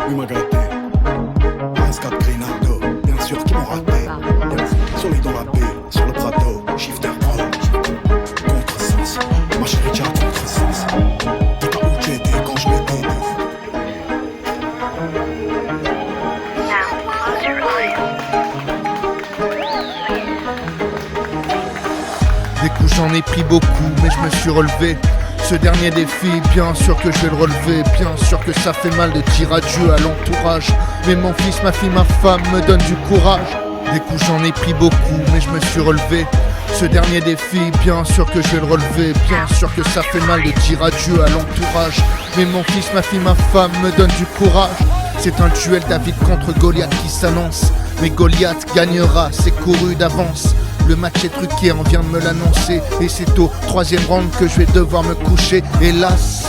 Oui, m'a gâté. AS4 Grinaldo, bien sûr qu'ils m'ont raté. Solide dans la paix, sur le Prado, shifter pro. Contresens, ma chérie, tiens, contresens. Dis-toi où tu étais quand je m'étais dit. Des coups j'en ai pris beaucoup, mais je me suis relevé. Ce dernier défi, bien sûr que je vais le relever. Bien sûr que ça fait mal de dire adieu à l'entourage. Mais mon fils, ma fille, ma femme me donnent du courage. Des coups j'en ai pris beaucoup, mais je me suis relevé. Ce dernier défi, bien sûr que je vais le relever. Bien sûr que ça fait mal de dire adieu à l'entourage. Mais mon fils, ma fille, ma femme me donnent du courage. C'est un duel David contre Goliath qui s'annonce. Mais Goliath gagnera, c'est couru d'avance. Le match est truqué, on vient de me l'annoncer. Et c'est au 3e round que je vais devoir me coucher. Hélas,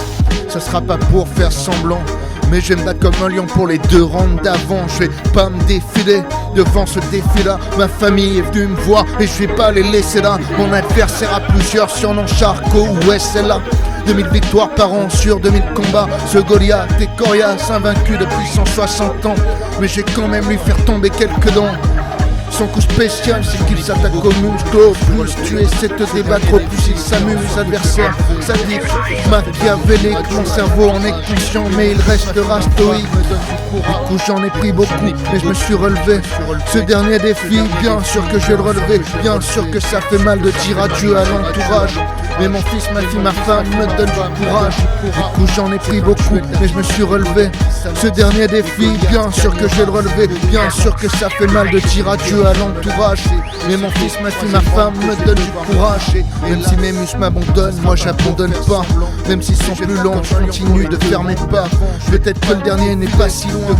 ça sera pas pour faire semblant, mais je vais me battre comme un lion pour les 2 rounds d'avant. Je vais pas me défiler devant ce défi-là. Ma famille est venue me voir et je vais pas les laisser là. Mon adversaire a plusieurs surnoms, Charcot ou SLA. 2000 victoires par an sur 2000 combats. Ce Goliath est coriace, invaincu depuis 160 ans. Mais j'ai quand même lui faire tomber quelques dents. Son coup spécial, c'est qu'il s'attaque aux muscles. Au plus tu essaies de te débattre, au plus il s'amuse. Adversaire sadique, machiavélique. Mon cerveau en est conscient, mais il restera stoïque. Du coup j'en ai pris beaucoup, mais je me suis relevé. Ce dernier défi, bien sûr que je vais le relever. Bien sûr que ça fait mal de dire adieu à l'entourage. Mais mon fils, ma fille, ma femme me donnent du courage. Du coup j'en ai pris beaucoup, mais je me suis relevé. Ce dernier défi, bien sûr que je vais le relever. Bien sûr que ça fait mal de dire adieu à l'entourage. Mais mon fils, ma fille, ma femme me donnent du courage. Même si mes muscles m'abandonnent, moi j'abandonne pas. Même s'ils sont plus longs, je continue de faire mes pas. Peut-être que le dernier n'est pas si loin,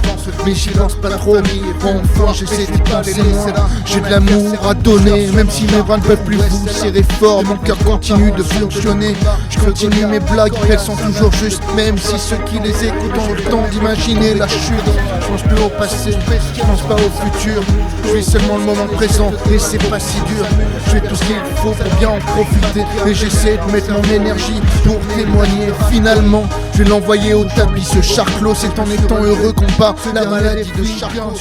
mais j'y pense pas trop. Enfin j'essaie d'y penser moins. J'ai de l'amour à donner, même si mes bras ne peuvent plus vous serrer fort. Mon cœur continue de fonctionner. Je continue mes blagues, elles sont toujours justes. Même si ceux qui les écoutent ont le temps d'imaginer la chute. Je pense plus au passé, je pense pas au futur. Je vis seulement le moment présent et c'est pas si dur. Je fais tout ce qu'il faut pour bien en profiter. Et j'essaie de mettre mon énergie pour témoigner. Finalement, je vais l'envoyer au tapis. Ce Charclos, c'est en étant heureux qu'on part la maladie de Charcot.